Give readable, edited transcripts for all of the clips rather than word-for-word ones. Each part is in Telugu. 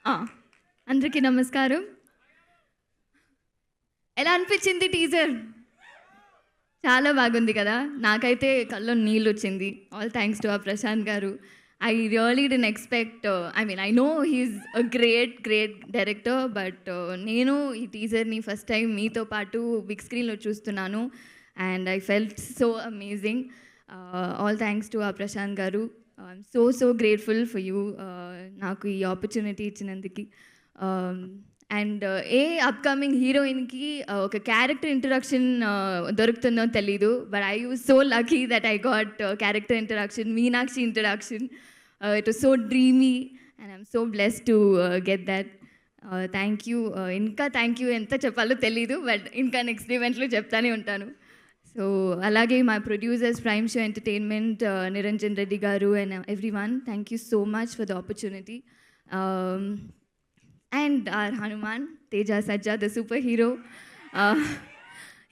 ఆ! అందరికీ నమస్కారం. ఎలా అనిపించింది టీజర్? చాలా బాగుంది కదా! నాకైతే కళ్ళలో నీళ్ళొచ్చింది. ఆల్ థాంక్స్ టు ప్రశాంత్ గారు. I really didn't expect I no he is a great director. But నేను ఈ టీజర్‌ని ఫస్ట్ టైం మీతో పాటు బిగ్ స్క్రీన్‌లో చూస్తున్నాను. And I felt so amazing. All thanks to Prashanth garu. I'm so grateful for you నాకు ఈ ఆపర్చునిటీ ఇచ్చినందుకు. అండ్ ఏ అప్‌కమింగ్ హీరోయిన్‌కి ఒక క్యారెక్టర్ ఇంట్రడక్షన్ దొరుకుతుందో తెలీదు. But I was so lucky that I got character introduction, Meenakshi introduction. It was so dreamy and I'm so blessed to get that. Thank you. ఇంకా థ్యాంక్ యూ ఎంత చెప్పాలో తెలీదు. బట్ ఇంకా నెక్స్ట్ ఈవెంట్‌లో చెప్తానే ఉంటాను. సో అలాగే మా producers Prime Show Entertainment Niranjan Reddy garu and everyone, thank you so much for the opportunity. And our Hanuman, Teja Sajja, the superhero.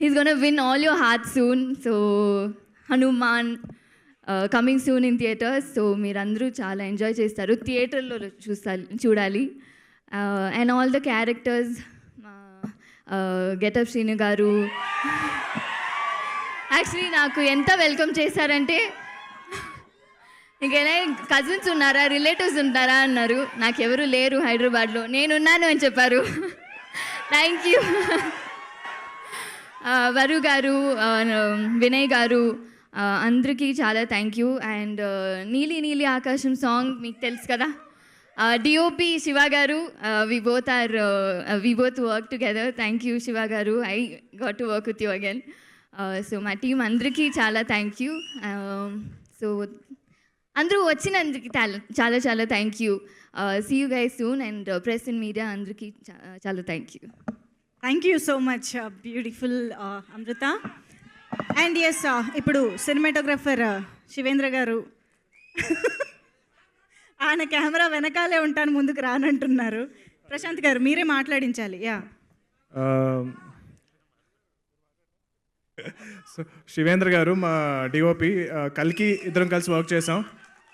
He's gonna win all your hearts soon. So, Hanuman coming soon in theatres. So, మీరందరూ చాలా ఎంజాయ్ చేస్తారు. థియేటర్లో చూడాలి. And all the characters, getup Srinu గారు యాక్చువల్లీ నాకు ఎంత వెల్కమ్ చేశారంటే, ఇంకేనా కజిన్స్ ఉన్నారా, రిలేటివ్స్ ఉంటారా అన్నారు. నాకెవరు లేరు హైదరాబాద్లో, నేనున్నాను అని చెప్పారు. Thank you. వరు గారు, వినయ్ గారు, అందరికీ చాలా థ్యాంక్ యూ. అండ్ నీలి నీలి ఆకాశం సాంగ్ మీకు తెలుసు కదా. డిఓపి శివ గారు, we both work together. Thank you Shiva గారు. I got to work with you again. So మా టీం అందరికీ చాలా థ్యాంక్ యూ. సో అందరూ వచ్చినందుకు చాలా చాలా thank you. See you guys soon. And press and media అందరికీ చాలా thank you. Thank you so much beautiful Amrita. And yes, ఇప్పుడు సినిమాటోగ్రఫర్ శివేంద్ర గారు ఆయన కెమెరా వెనకాలే ఉంటాను, ముందుకు రానంటున్నారు. ప్రశాంత్ గారు మీరే మాట్లాడించాలి. యా, సో శివేంద్ర గారు మా డిఓపి, కల్కి ఇద్దరం కలిసి వర్క్ చేసాం.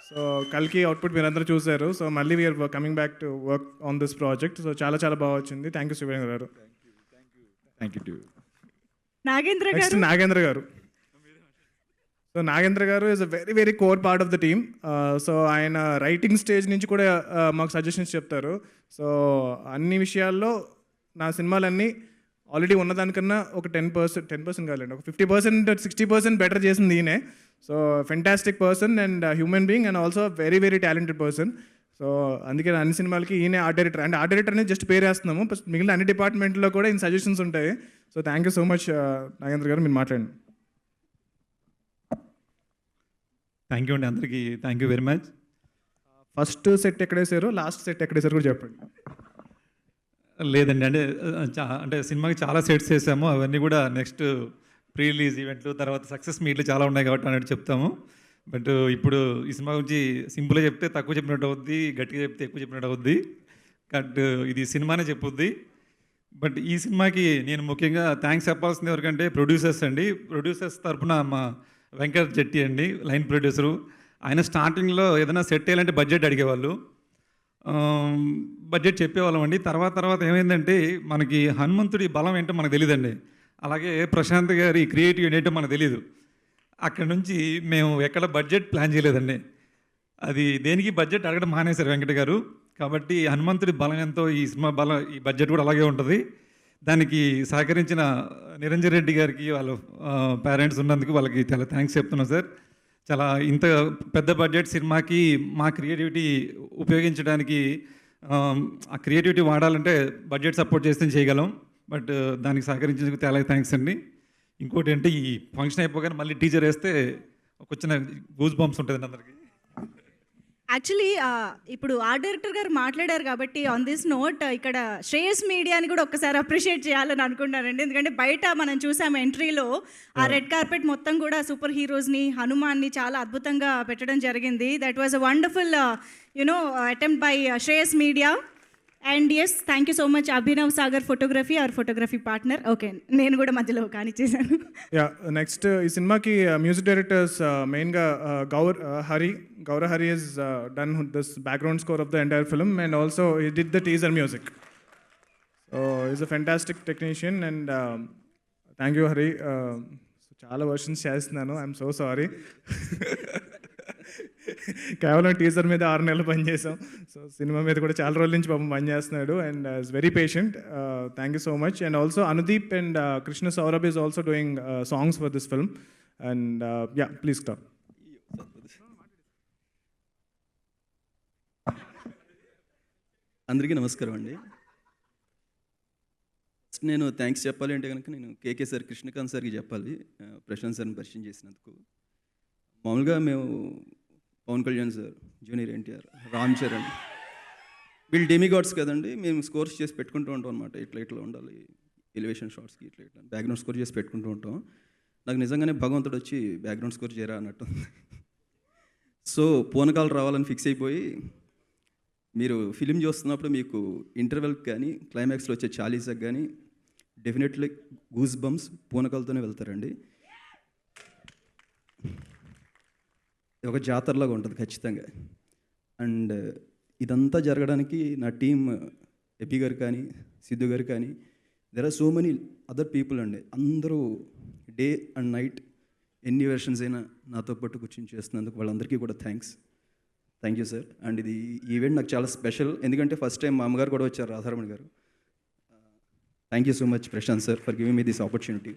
సో కల్కి అవుట్పుట్ మీరందరూ చూశారు. సో మళ్ళీ we are coming back to work on this project. So చాలా చాలా బాగా వచ్చింది. థ్యాంక్ యూ శివేంద్ర గారు. Thank you. నాగేంద్ర నెక్స్ట్ గారు. నాగేంద్ర గారు. సో నాగేంద్ర గారు is a very core part of the team. So ఆయన రైటింగ్ స్టేజ్ నుంచి కూడా మాకు సజెషన్స్ చెప్తారు. సో అన్ని విషయాల్లో నా సినిమాలన్నీ ఆల్రెడీ ఉన్నదానికన్నా ఒక 10% కాదండి, ఒక 50%, 60% బెటర్ చేసింది ఈయనే. So fantastic person and human being and also very talented person. So అందుకే అన్ని సినిమాలకి ఈయనే art director. And art director అనేది జస్ట్ పేరు వేస్తున్నాము, మిగిలిన అన్ని డిపార్ట్మెంట్లో కూడా ఈయన సజెషన్స్ ఉంటాయి. So thank you so much Nagendra గారు, మీరు మాట్లాడండి. థ్యాంక్ యూ అండి, అందరికీ thank you very much. First set ఎక్కడేసారు, లాస్ట్ సెట్ ఎక్కడేసారు కూడా చెప్పండి. లేదండి, అంటే సినిమాకి చాలా సెట్స్ చేసాము. అవన్నీ కూడా నెక్స్ట్ ప్రీ రిలీజ్ ఈవెంట్లు, తర్వాత సక్సెస్ మీట్లు చాలా ఉన్నాయి కాబట్టి అన్నట్టు చెప్తాము. బట్ ఇప్పుడు ఈ సినిమా గురించి సింపుల్గా చెప్తే తక్కువ చెప్పినట్టు అవుద్ది, గట్టిగా చెప్తే ఎక్కువ చెప్పినట్టు అవుద్ది. బట్ ఇది సినిమానే చెప్పుద్ది. బట్ ఈ సినిమాకి నేను ముఖ్యంగా థ్యాంక్స్ చెప్పాల్సింది ఎవరికంటే ప్రొడ్యూసర్స్ అండి. ప్రొడ్యూసర్స్ తరఫున మా వెంకట్ జెట్టి అండి, లైన్ ప్రొడ్యూసరు. ఆయన స్టార్టింగ్లో ఏదైనా సెట్ చేయాలంటే బడ్జెట్ అడిగేవాళ్ళు, బడ్జెట్ చెప్పేవాళ్ళం అండి. తర్వాత ఏమైందంటే మనకి హనుమంతుడి బలం ఏంటో మనకు తెలియదండి, అలాగే ప్రశాంత్ గారి క్రియేటివ్ ఏంటో మనకు తెలియదు. అక్కడ నుంచి మేము ఎక్కడ బడ్జెట్ ప్లాన్ చేయలేదండి. అది దేనికి బడ్జెట్ అడగడం మానేశారు వెంకట గారు. కాబట్టి హనుమంతుడి బలం ఎంతో ఈ సినిమా బలం, ఈ బడ్జెట్ కూడా అలాగే ఉంటుంది. దానికి సహకరించిన నిరంజన్ రెడ్డి గారికి, వాళ్ళ పేరెంట్స్ ఉన్నందుకు వాళ్ళకి చాలా థ్యాంక్స్ చెప్తున్నాను సార్. చాలా ఇంత పెద్ద బడ్జెట్ సినిమాకి మా క్రియేటివిటీ ఉపయోగించడానికి, ఆ క్రియేటివిటీ వాడాలంటే బడ్జెట్ సపోర్ట్ చేస్తే చేయగలం. బట్ దానికి సహకరించేందుకు చాలా థ్యాంక్స్ అండి. ఇంకోటి అంటే ఈ ఫంక్షన్ అయిపోగానే మళ్ళీ టీజర్ వేస్తే ఒక చిన్న గూస్ బంప్స్ ఉంటుంది అందరికీ. యాక్చువల్లీ ఇప్పుడు ఆర్ట్ డైరెక్టర్ గారు మాట్లాడారు కాబట్టి ఆన్ దిస్ నోట్ ఇక్కడ శ్రేయస్ మీడియాని కూడా ఒక్కసారి అప్రిషియేట్ చేయాలని అనుకుంటున్నానండి. ఎందుకంటే బయట మనం చూసాము ఎంట్రీలో ఆ రెడ్ కార్పెట్ మొత్తం కూడా సూపర్ హీరోస్ని, హనుమాన్ని చాలా అద్భుతంగా పెట్టడం జరిగింది. That was a wonderful attempt by Shreyas media. And yes thank you so much Abhinav Sagar photography are photography partner. Okay, నేను కూడా మధ్యలో కానిచ్చేసాను. యా నెక్స్ట్ ఈ సినిమాకి మ్యూజిక్ డైరెక్టర్స్ మెయిన్గా Gaura Hari is done this background score of the entire film and also he did the teaser music. So is a fantastic technician and thank you Hari. చాలా వర్షన్స్ చేస్తున్నాను, ఐఎమ్ సో సారీ. కేవలం టీజర్ మీద 6 నెలలు పనిచేసాం. సో సినిమా మీద కూడా చాలా రోజుల నుంచి పాపం పనిచేస్తున్నాడు and is very patient. Thank you so much. And also Anudeep and Krishna Saurabh is also doing songs for this film and yeah please stop. అందరికీ నమస్కారం అండి. నేను థ్యాంక్స్ చెప్పాలి అంటే కనుక నేను కేకే సార్, కృష్ణకాంత్ సార్కి చెప్పాలి ప్రశాంత్ సార్ని పరిచయం చేసినందుకు. మామూలుగా మేము పవన్ కళ్యాణ్ సార్, జూనియర్ ఎన్టీఆర్, రామ్ చరణ్ వీళ్ళు డెమిగాడ్స్ కదండి. మేము స్కోర్స్ చేసి పెట్టుకుంటూ ఉంటాం అనమాట. ఇట్లా ఉండాలి, ఎలివేషన్ షాట్స్కి ఇట్లా బ్యాక్గ్రౌండ్ స్కోర్ చేసి పెట్టుకుంటూ ఉంటాం. నాకు నిజంగానే భగవంతుడు వచ్చి బ్యాక్గ్రౌండ్ స్కోర్ చేయరా అన్నట్టు. సో పూనకాలు రావాలని ఫిక్స్ అయిపోయి, మీరు ఫిలిం చూస్తున్నప్పుడు మీకు ఇంటర్వెల్కి కానీ క్లైమాక్స్లో వచ్చే చాలీసాకి కానీ డెఫినెట్లీ గూస్ బంప్స్ పూనకాలతోనే వెళ్తారండి. ఒక జాతరలాగా ఉంటుంది ఖచ్చితంగా. అండ్ ఇదంతా జరగడానికి నా టీం ఎపి గారు కానీ, సిద్ధు గారు కానీ, there are so many other people అండి. అందరూ డే అండ్ నైట్ ఎన్ని వెర్షన్స్ అయినా నాతో పాటు కూర్చొని చేస్తున్నందుకు వాళ్ళందరికీ కూడా థ్యాంక్స్ యూ సార్. అండ్ ఇది ఈవెంట్ నాకు చాలా స్పెషల్, ఎందుకంటే ఫస్ట్ టైం మా అమ్మగారు కూడా వచ్చారు, రాధారమణి గారు. Thank you so much Prashant sir for giving me this opportunity.